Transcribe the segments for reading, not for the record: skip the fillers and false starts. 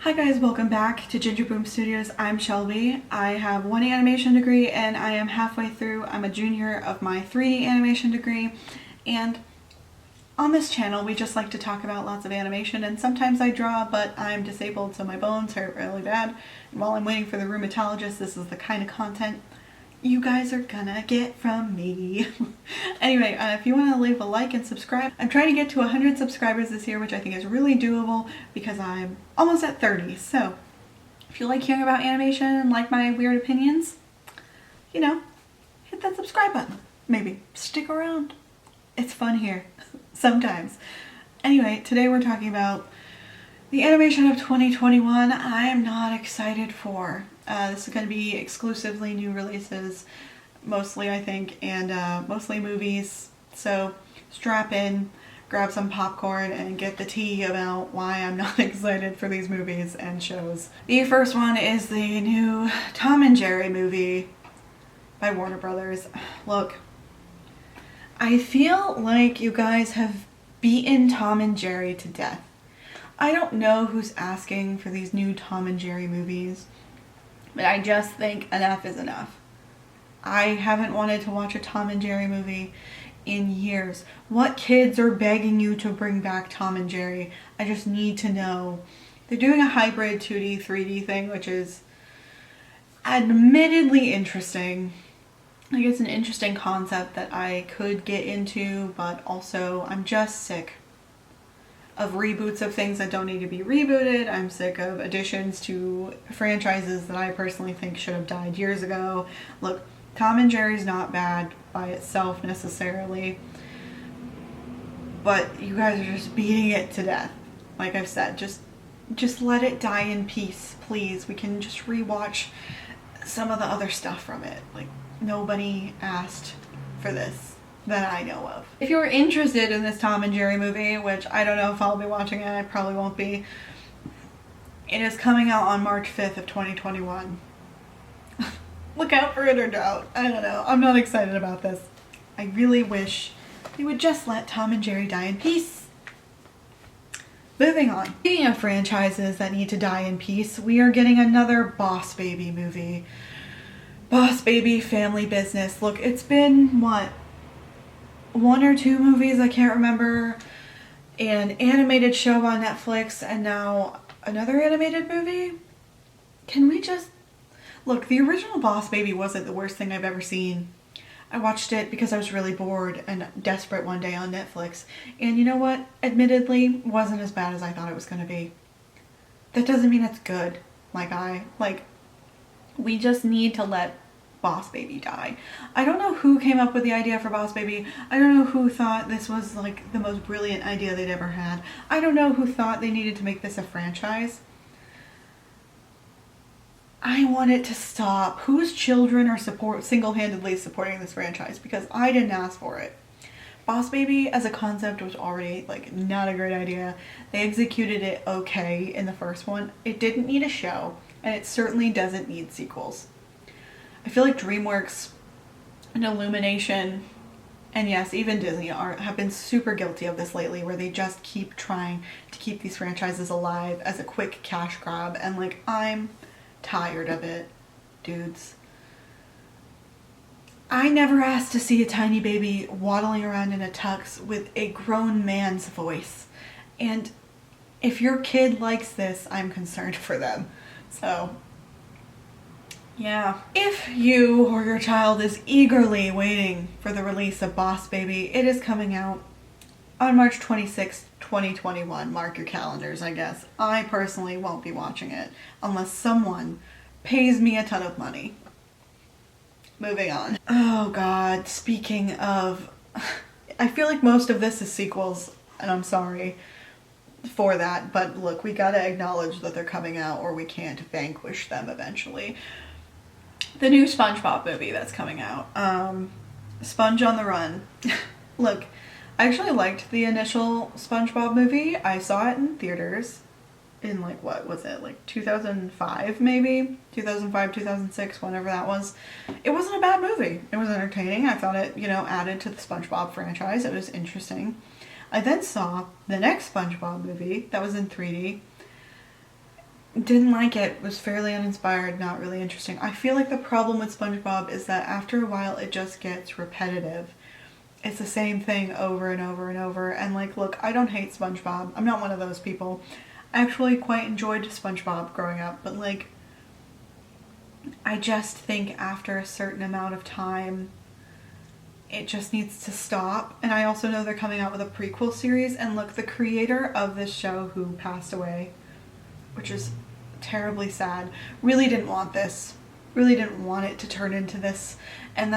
Hi guys, welcome back to Ginger Boom Studios. I'm Shelby. I have one animation degree and I am halfway through. I'm a junior of my 3D animation degree, and on this channel we just like to talk about lots of animation, and sometimes I draw, but I'm disabled so my bones hurt really bad. And while I'm waiting for the rheumatologist, this is the kind of content you guys are gonna get from me. Anyway, if you want to leave a like and subscribe. I'm trying to get to 100 subscribers this year, which I think is really doable because I'm almost at 30. So if you like hearing about animation and like my weird opinions, you know, hit that subscribe button. Maybe stick around. It's fun here sometimes. Anyway, today we're talking about the animation of 2021. I am not excited for. This is going to be exclusively new releases, mostly I think, and mostly movies. So strap in, grab some popcorn, and get the tea about why I'm not excited for these movies and shows. The first one is the new Tom and Jerry movie by Warner Brothers. Look, I feel like you guys have beaten Tom and Jerry to death. I don't know who's asking for these new Tom and Jerry movies, but I just think enough is enough. I haven't wanted to watch a Tom and Jerry movie in years. What kids are begging you to bring back Tom and Jerry? I just need to know. They're doing a hybrid 2D, 3D thing, which is admittedly interesting. Like, it's an interesting concept that I could get into, but also I'm just sick of reboots of things that don't need to be rebooted. I'm sick of additions to franchises that I personally think should have died years ago. Look, Tom and Jerry's not bad by itself necessarily, but you guys are just beating it to death. Like I've said, just let it die in peace, please. We can just rewatch some of the other stuff from it. Like, nobody asked for this that I know of. If you're interested in this Tom and Jerry movie, which I don't know if I'll be watching it, I probably won't be, it is coming out on March 5th of 2021. Look out for it or don't. I don't know. I'm not excited about this. I really wish they would just let Tom and Jerry die in peace. Moving on. Speaking of franchises that need to die in peace, we are getting another Boss Baby movie. Boss Baby Family Business. Look, it's been, what, one or two movies, I can't remember, an animated show on Netflix, and now another animated movie? Can we just... Look, the original Boss Baby wasn't the worst thing I've ever seen. I watched it because I was really bored and desperate one day on Netflix, and you know what? Admittedly, wasn't as bad as I thought it was going to be. That doesn't mean it's good. We just need to let Boss Baby die. I don't know who came up with the idea for Boss Baby. I don't know who thought this was like the most brilliant idea they'd ever had. I don't know who thought they needed to make this a franchise. I want it to stop. Whose children are single-handedly supporting this franchise? Because I didn't ask for it. Boss Baby as a concept was already like not a great idea. They executed it okay in the first one. It didn't need a show, and it certainly doesn't need sequels. I feel like DreamWorks and Illumination, and yes, even Disney have been super guilty of this lately, where they just keep trying to keep these franchises alive as a quick cash grab, and like, I'm tired of it, dudes. I never asked to see a tiny baby waddling around in a tux with a grown man's voice, and if your kid likes this, I'm concerned for them. So yeah. If you or your child is eagerly waiting for the release of Boss Baby, it is coming out on March 26th, 2021. Mark your calendars, I guess. I personally won't be watching it unless someone pays me a ton of money. Moving on. Oh god, speaking of... I feel like most of this is sequels, and I'm sorry for that, but look, we gotta acknowledge that they're coming out or we can't vanquish them eventually. The new SpongeBob movie that's coming out. Sponge on the Run. Look, I actually liked the initial SpongeBob movie. I saw it in theaters in like, what was it, like 2005 maybe? 2005, 2006, whenever that was. It wasn't a bad movie. It was entertaining. I thought it, added to the SpongeBob franchise. It was interesting. I then saw the next SpongeBob movie that was in 3D. Didn't like it, was fairly uninspired, not really interesting. I feel like the problem with SpongeBob is that after a while it just gets repetitive. It's the same thing over and over and over. And like, look, I don't hate SpongeBob. I'm not one of those people. I actually quite enjoyed SpongeBob growing up, but like, I just think after a certain amount of time, it just needs to stop. And I also know they're coming out with a prequel series. And look, the creator of this show who passed away, which is terribly sad, really didn't want this. Really didn't want it to turn into this. And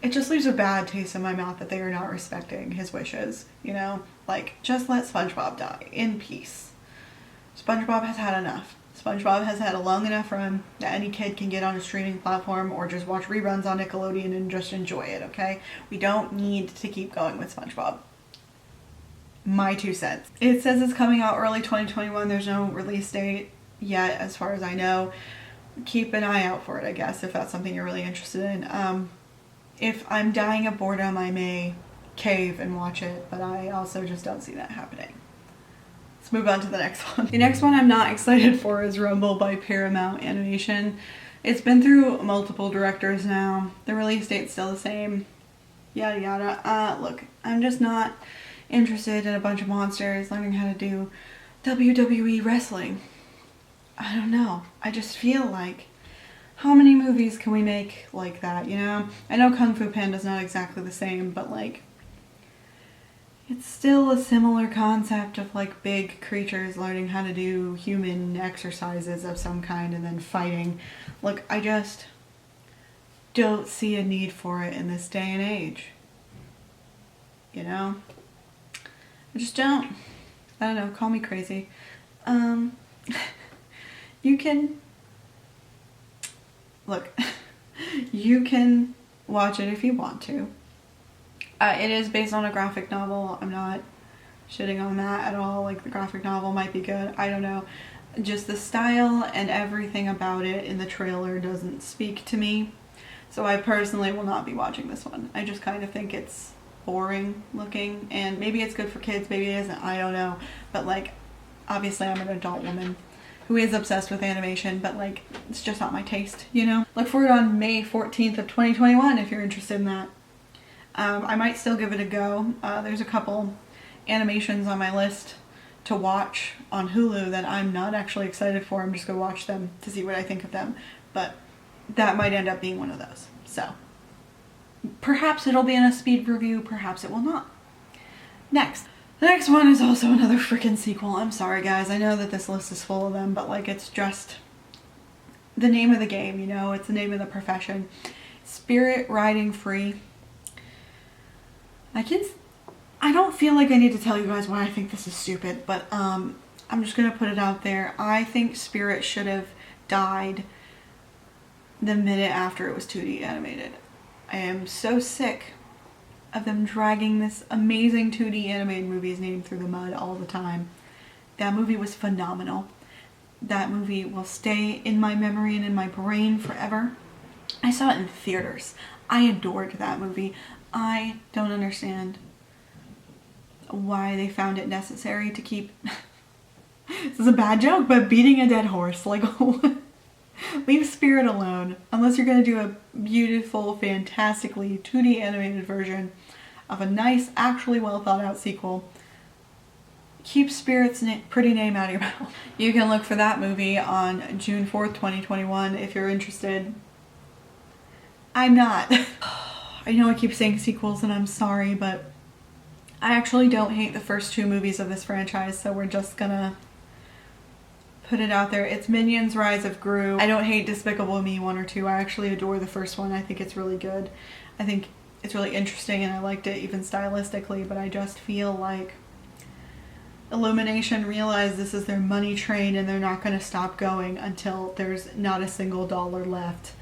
it just leaves a bad taste in my mouth that they are not respecting his wishes, you know? Like, just let SpongeBob die in peace. SpongeBob has had enough. SpongeBob has had a long enough run that any kid can get on a streaming platform or just watch reruns on Nickelodeon and just enjoy it, okay? We don't need to keep going with SpongeBob. My 2 cents. It says it's coming out early 2021. There's no release date yet, as far as I know. Keep an eye out for it, I guess, if that's something you're really interested in. If I'm dying of boredom, I may cave and watch it, but I also just don't see that happening. Let's move on to the next one. The next one I'm not excited for is Rumble by Paramount Animation. It's been through multiple directors now. The release date's still the same. Yada yada. Look, I'm just not interested in a bunch of monsters learning how to do WWE wrestling. I don't know. I just feel like, how many movies can we make like that, you know? I know Kung Fu Panda's not exactly the same, but like, it's still a similar concept of like big creatures learning how to do human exercises of some kind and then fighting. Look, I just don't see a need for it in this day and age. You know? I just don't. I don't know, call me crazy. You can... Look, you can watch it if you want to. It is based on a graphic novel. I'm not shitting on that at all. Like, the graphic novel might be good. I don't know. Just the style and everything about it in the trailer doesn't speak to me. So I personally will not be watching this one. I just kind of think it's boring looking. And maybe it's good for kids, maybe it isn't. I don't know. But like, obviously I'm an adult woman who is obsessed with animation, but like, it's just not my taste, you know? Look for it on May 14th of 2021 if you're interested in that. I might still give it a go. There's a couple animations on my list to watch on Hulu that I'm not actually excited for. I'm just gonna watch them to see what I think of them. But that might end up being one of those. So perhaps it'll be in a speed review, perhaps it will not. Next. The next one is also another freaking sequel. I'm sorry guys, I know that this list is full of them, but like, it's just the name of the game, you know? It's the name of the profession. Spirit Riding Free. I don't feel like I need to tell you guys why I think this is stupid, but I'm just gonna put it out there. I think Spirit should have died the minute after it was 2D animated. I am so sick of them dragging this amazing 2D animated movie's name through the mud all the time. That movie was phenomenal. That movie will stay in my memory and in my brain forever. I saw it in theaters. I adored that movie. I don't understand why they found it necessary to keep... This is a bad joke, but beating a dead horse. Like, leave Spirit alone. Unless you're going to do a beautiful, fantastically 2D animated version of a nice, actually well thought out sequel. Keep Spirit's pretty name out of your mouth. You can look for that movie on June 4th, 2021 if you're interested. I'm not. I know I keep saying sequels and I'm sorry, but I actually don't hate the first 2 movies of this franchise, so we're just gonna put it out there. It's Minions Rise of Gru. I don't hate Despicable Me 1 or 2. I actually adore the first one. I think it's really good. I think it's really interesting and I liked it even stylistically, but I just feel like Illumination realized this is their money train and they're not going to stop going until there's not a single dollar left.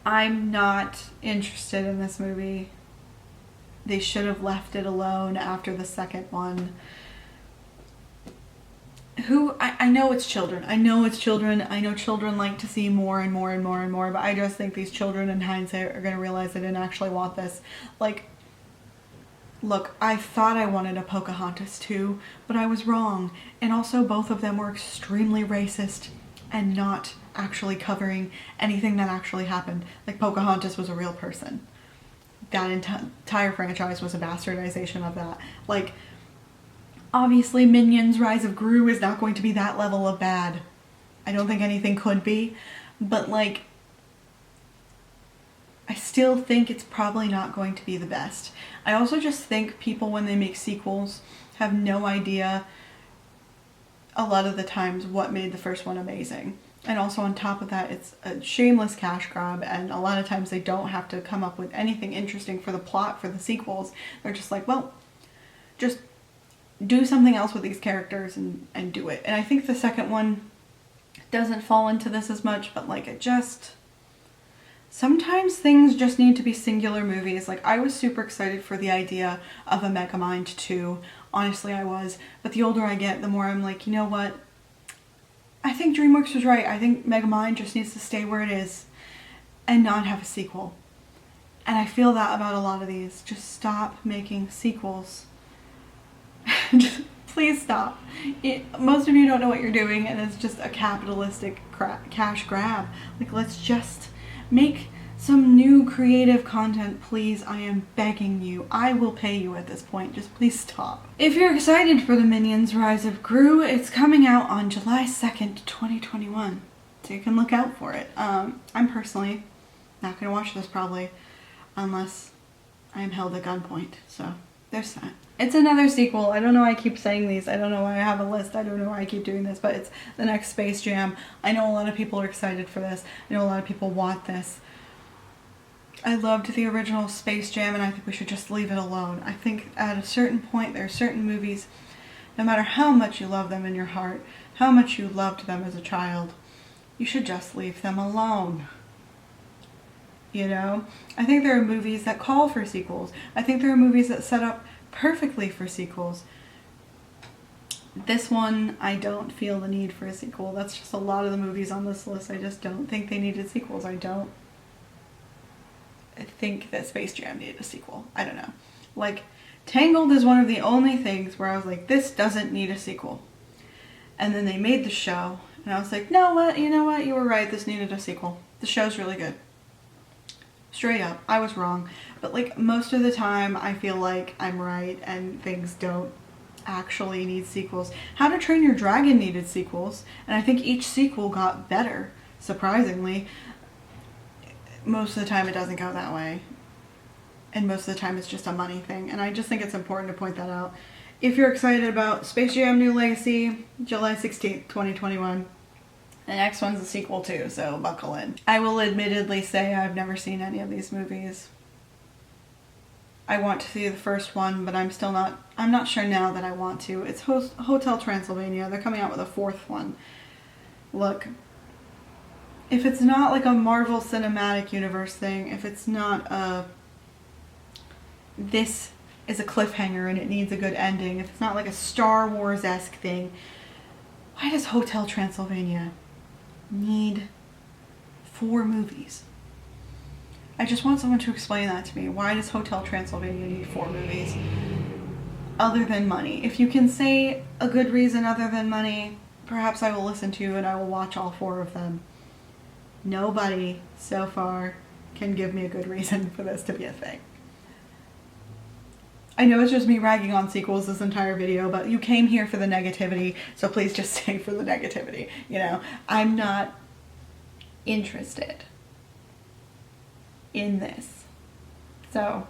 I'm not interested in this movie. They should have left it alone after the second one. I know it's children. I know it's children. I know children like to see more and more and more and more, but I just think these children in hindsight are going to realize they didn't actually want this. Like, Look, I thought I wanted a Pocahontas 2, but I was wrong. And also both of them were extremely racist and not actually covering anything that actually happened. Like, Pocahontas was a real person. That entire franchise was a bastardization of that. Like, obviously Minions Rise of Gru is not going to be that level of bad. I don't think anything could be. But, like, I still think it's probably not going to be the best. I also just think people, when they make sequels, have no idea a lot of the times what made the first one amazing. And also on top of that, it's a shameless cash grab, and a lot of times they don't have to come up with anything interesting for the plot for the sequels. They're just like, well, just do something else with these characters and do it. And I think the second one doesn't fall into this as much, but like, it just... Sometimes things just need to be singular movies. Like, I was super excited for the idea of a Megamind 2. Honestly, I was. But the older I get, the more I'm like, you know what? I think DreamWorks was right. I think Megamind just needs to stay where it is and not have a sequel. And I feel that about a lot of these. Just stop making sequels. Just, please stop. Most of you don't know what you're doing, and it's just a capitalistic cash grab. Like, let's just make some new creative content, please. I am begging you. I will pay you at this point. Just please stop. If you're excited for the Minions Rise of Gru, it's coming out on July 2nd, 2021. So you can look out for it. I'm personally not going to watch this probably unless I am held at gunpoint. So there's that. It's another sequel. I don't know why I keep saying these. I don't know why I have a list. I don't know why I keep doing this, but it's the next Space Jam. I know a lot of people are excited for this. I know a lot of people want this. I loved the original Space Jam, and I think we should just leave it alone. I think at a certain point, there are certain movies, no matter how much you love them in your heart, how much you loved them as a child, you should just leave them alone. You know? I think there are movies that call for sequels. I think there are movies that set up perfectly for sequels. This one, I don't feel the need for a sequel. That's just a lot of the movies on this list. I just don't think they needed sequels. I think that Space Jam needed a sequel. I don't know. Like, Tangled is one of the only things where I was like, this doesn't need a sequel. And then they made the show, and I was like, no, what? You know what? You were right. This needed a sequel. The show's really good. Straight up, I was wrong. But like, most of the time, I feel like I'm right, and things don't actually need sequels. How to Train Your Dragon needed sequels, and I think each sequel got better, surprisingly. Most of the time it doesn't go that way. And most of the time it's just a money thing. And I just think it's important to point that out. If you're excited about Space Jam New Legacy, July 16th, 2021. The next one's a sequel too, so buckle in. I will admittedly say I've never seen any of these movies. I want to see the first one, but I'm not sure now that I want to. It's Hotel Transylvania. They're coming out with a fourth one. Look, if it's not like a Marvel Cinematic Universe thing, if it's not this is a cliffhanger and it needs a good ending, if it's not like a Star Wars-esque thing, why does Hotel Transylvania need 4 movies? I just want someone to explain that to me. Why does Hotel Transylvania need 4 movies? Other than money. If you can say a good reason other than money, perhaps I will listen to you and I will watch all 4 of them. Nobody so far can give me a good reason for this to be a thing. I know it's just me ragging on sequels this entire video, but you came here for the negativity, so please just stay for the negativity. You know, I'm not interested in this. So,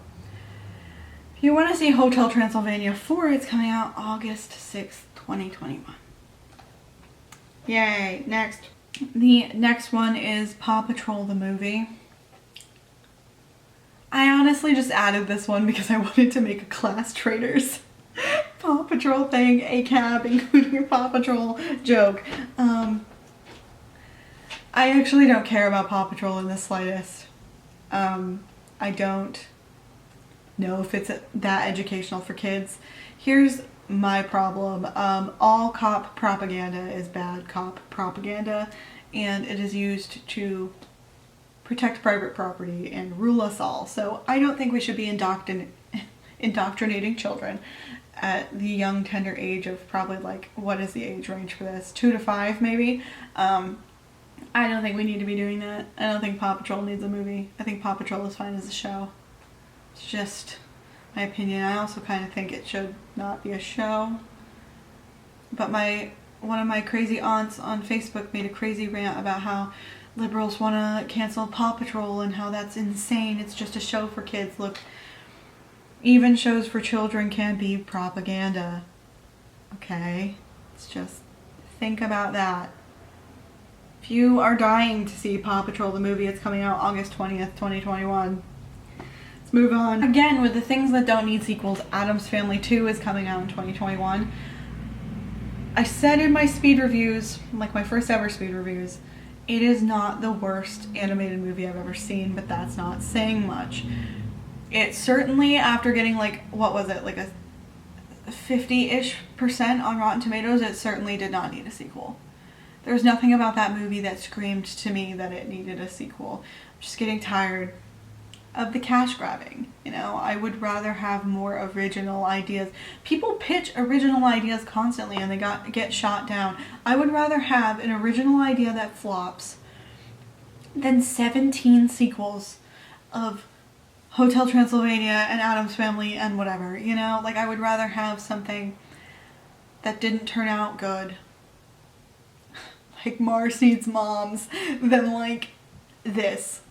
if you want to see Hotel Transylvania 4, it's coming out August 6th, 2021. Yay, next. The next one is Paw Patrol the movie. I honestly just added this one because I wanted to make a Class Traders Paw Patrol thing, a cab, including Paw Patrol joke. I actually don't care about Paw Patrol in the slightest. I don't know if it's that educational for kids. Here's my problem. All cop propaganda is bad cop propaganda, and it is used to protect private property and rule us all. So I don't think we should be indoctrinated indoctrinating children at the young, tender age of probably like, what is the age range for this? 2 to 5 maybe? I don't think we need to be doing that. I don't think Paw Patrol needs a movie. I think Paw Patrol is fine as a show. It's just my opinion. I also kind of think it should not be a show. But one of my crazy aunts on Facebook made a crazy rant about how liberals want to cancel Paw Patrol and how that's insane. It's just a show for kids. Look, even shows for children can be propaganda. Okay? It's just, think about that. If you are dying to see Paw Patrol the movie, it's coming out August 20th, 2021. Let's move on. Again, with the things that don't need sequels, Addams Family 2 is coming out in 2021. I said in my speed reviews, like my first ever speed reviews, it is not the worst animated movie I've ever seen, but that's not saying much. It certainly, after getting like, what was it, like a 50-ish% on Rotten Tomatoes, it certainly did not need a sequel. There's nothing about that movie that screamed to me that it needed a sequel. I'm just getting tired of the cash grabbing. You know, I would rather have more original ideas. People pitch original ideas constantly and they get shot down. I would rather have an original idea that flops than 17 sequels of Hotel Transylvania and Addams Family and whatever, you know? Like, I would rather have something that didn't turn out good, like Mars Needs Moms, than like this.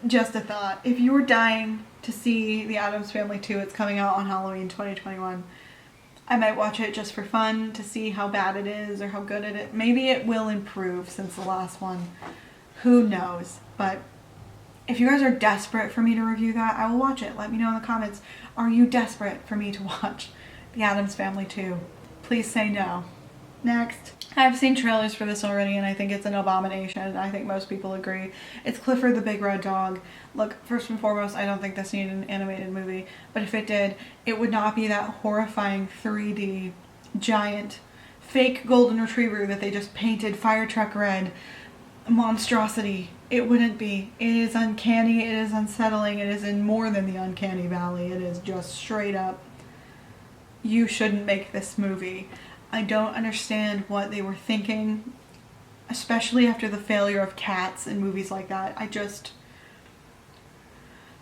Just a thought. If you were dying to see the Addams Family 2, it's coming out on Halloween 2021. I might watch it just for fun to see how bad it is or how good it is. Maybe it will improve since the last one. Who knows? But if you guys are desperate for me to review that, I will watch it. Let me know in the comments. Are you desperate for me to watch the Addams Family 2? Please say no. Next. I've seen trailers for this already and I think it's an abomination. I think most people agree. It's Clifford the Big Red Dog. Look, first and foremost, I don't think this needed an animated movie, but if it did, it would not be that horrifying 3D giant fake golden retriever that they just painted fire truck red monstrosity. It wouldn't be. It is uncanny, it is unsettling, it is in more than the uncanny valley. It is just straight up, you shouldn't make this movie. I don't understand what they were thinking, especially after the failure of Cats and movies like that.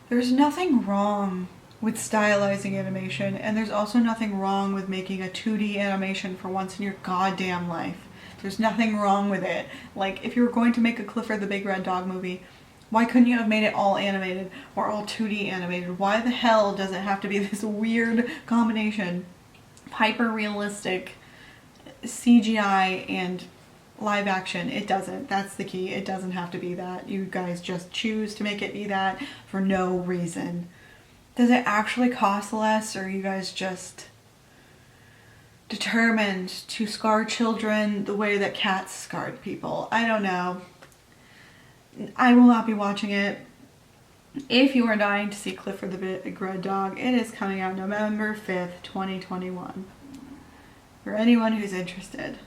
There's nothing wrong with stylizing animation, and there's also nothing wrong with making a 2D animation for once in your goddamn life. There's nothing wrong with it. Like, if you were going to make a Clifford the Big Red Dog movie, why couldn't you have made it all animated or all 2D animated? Why the hell does it have to be this weird combination, hyper-realistic CGI and live action? It doesn't. That's the key. It doesn't have to be that. You guys just choose to make it be that for no reason. Does it actually cost less, or are you guys just determined to scar children the way that Cats scarred people? I don't know. I will not be watching it. If you are dying to see Clifford the Big Red Dog, it is coming out November 5th, 2021. For anyone who's interested.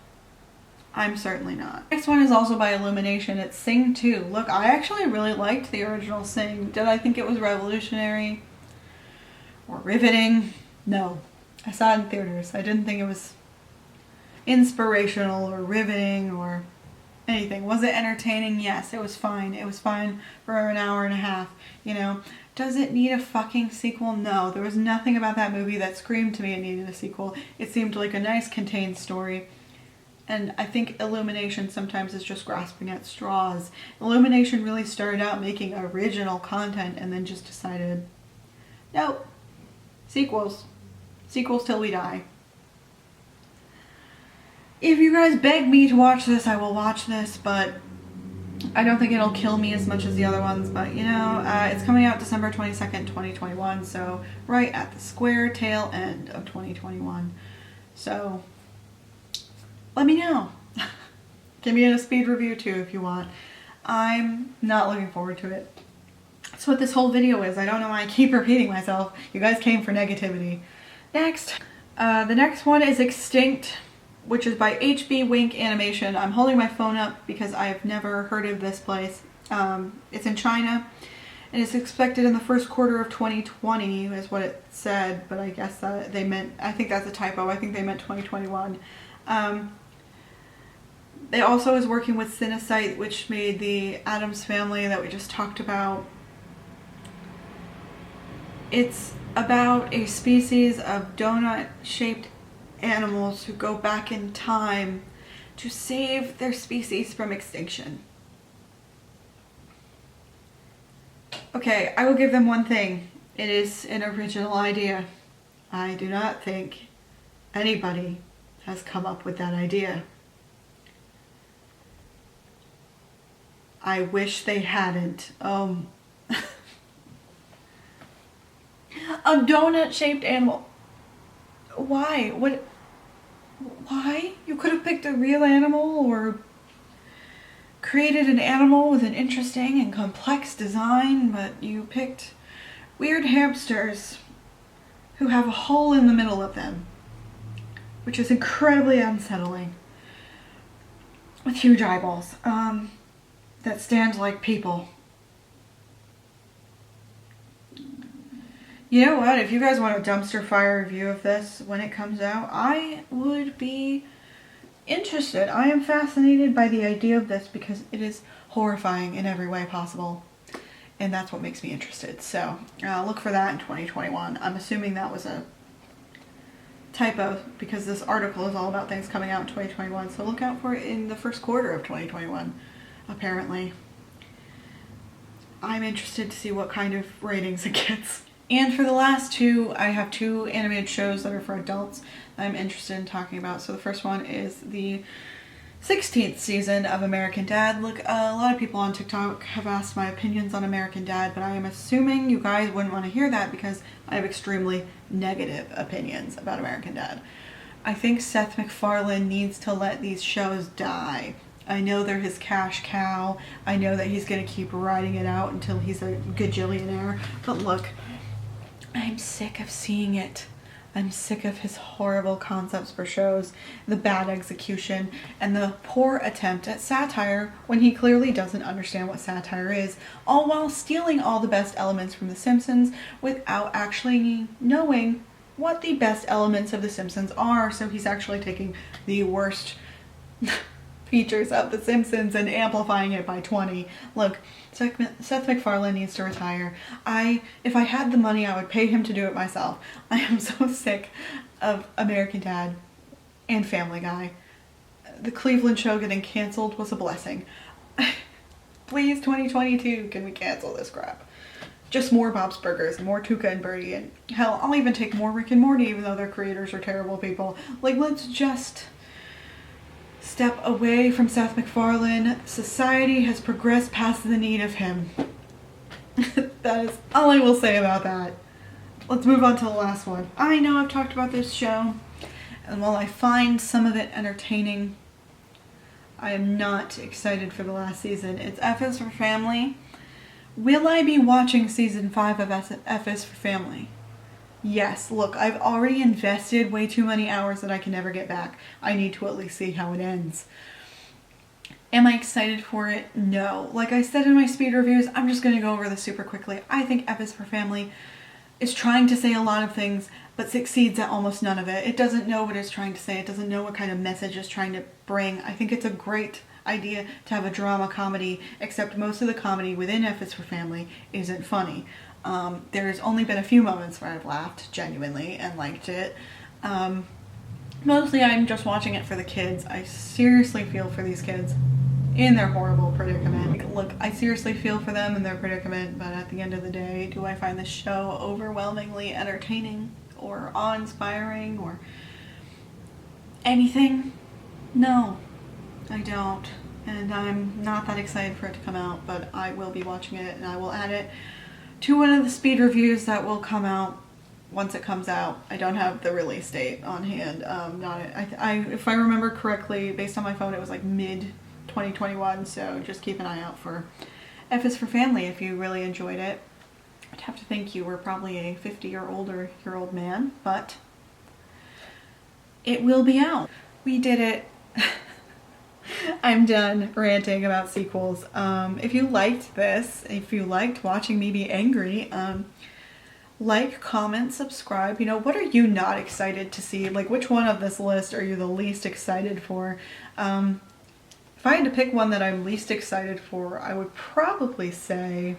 I'm certainly not. Next one is also by Illumination. It's Sing 2. Look, I actually really liked the original Sing. Did I think it was revolutionary or riveting? No. I saw it in theaters. I didn't think it was inspirational or riveting or anything. Was it entertaining? Yes, it was fine. It was fine for an hour and a half, you know. Does it need a fucking sequel? No. There was nothing about that movie that screamed to me it needed a sequel. It seemed like a nice contained story. And I think Illumination sometimes is just grasping at straws. Illumination really started out making original content and then just decided, nope, sequels. Sequels till we die. If you guys beg me to watch this, I will watch this, but I don't think it'll kill me as much as the other ones. But, you know, it's coming out December 22nd, 2021, so right at the square tail end of 2021. So, let me know. Give me a speed review too if you want. I'm not looking forward to it. That's what this whole video is. I don't know why I keep repeating myself. You guys came for negativity. Next. The next one is Extinct, which is by HB Wink Animation. I'm holding my phone up because I've never heard of this place. It's in China, and it's expected in the first quarter of 2020 is what it said, but I guess that they meant, I think that's a typo, I think they meant 2021. They also is working with Cinesite, which made the Addams Family that we just talked about. It's about a species of donut-shaped animals who go back in time to save their species from extinction. Okay, I will give them one thing. It is an original idea. I do not think anybody has come up with that idea. I wish they hadn't. A donut-shaped animal. Why? What? Why? You could have picked a real animal or created an animal with an interesting and complex design, but you picked weird hamsters who have a hole in the middle of them, which is incredibly unsettling, with huge eyeballs that stand like people. You know what? If you guys want a dumpster fire review of this when it comes out, I would be interested. I am fascinated by the idea of this because it is horrifying in every way possible. And that's what makes me interested. So look for that in 2021. I'm assuming that was a typo because this article is all about things coming out in 2021. So look out for it in the first quarter of 2021, apparently. I'm interested to see what kind of ratings it gets. And for the last two, I have two animated shows that are for adults that I'm interested in talking about. So the first one is the 16th season of American Dad. Look, a lot of people on TikTok have asked my opinions on American Dad, but I am assuming you guys wouldn't want to hear that because I have extremely negative opinions about American Dad. I think Seth MacFarlane needs to let these shows die. I know they're his cash cow. I know that he's going to keep riding it out until he's a gajillionaire. But look, I'm sick of seeing it. I'm sick of his horrible concepts for shows, the bad execution, and the poor attempt at satire when he clearly doesn't understand what satire is, all while stealing all the best elements from The Simpsons without actually knowing what the best elements of The Simpsons are. So he's actually taking the worst features of The Simpsons and amplifying it by 20. Look, Seth MacFarlane needs to retire. If I had the money, I would pay him to do it myself. I am so sick of American Dad and Family Guy. The Cleveland show getting canceled was a blessing. Please, 2022, can we cancel this crap? Just more Bob's Burgers, more Tuca and Birdie, and hell, I'll even take more Rick and Morty, even though their creators are terrible people. Like, let's just step away from Seth MacFarlane. Society has progressed past the need of him. That is all I will say about that. Let's move on to the last one. I know I've talked about this show, and while I find some of it entertaining, I am not excited for the last season. It's F is for Family. Will I be watching season 5 of F is for Family? Yes, look, I've already invested way too many hours that I can never get back. I need to at least see how it ends. Am I excited for it? No. Like I said in my speed reviews, I'm just going to go over this super quickly. I think F is for Family is trying to say a lot of things, but succeeds at almost none of it. It doesn't know what it's trying to say. It doesn't know what kind of message it's trying to bring. I think it's a great idea to have a drama comedy, except most of the comedy within F is for Family isn't funny. There's only been a few moments where I've laughed genuinely and liked it. Mostly I'm just watching it for the kids. I seriously feel for these kids in their horrible predicament. Look, I seriously feel for them in their predicament, but at the end of the day, do I find this show overwhelmingly entertaining or awe-inspiring or anything? No, I don't. And I'm not that excited for it to come out, but I will be watching it and I will add it to one of the speed reviews that will come out once it comes out. I don't have the release date on hand. If I remember correctly, based on my phone, it was like mid-2021, so just keep an eye out for F is for Family if you really enjoyed it. I'd have to think you were probably a 50-year-old man, but it will be out. We did it. I'm done ranting about sequels. If you liked this, if you liked watching me be angry, like, comment, subscribe. You know, what are you not excited to see? Like, which one of this list are you the least excited for? If I had to pick one that I'm least excited for, I would probably say,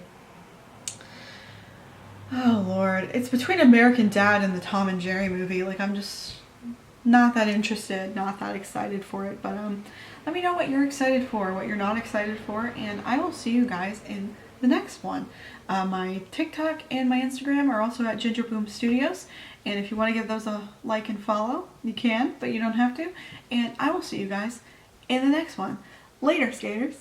oh Lord, it's between American Dad and the Tom and Jerry movie. Like, I'm just not that interested, not that excited for it. But let me know what you're excited for, what you're not excited for, and I will see you guys in the next one. My TikTok and my Instagram are also at Ginger Boom Studios, and if you want to give those a like and follow, you can, but you don't have to. And I will see you guys in the next one. Later, skaters.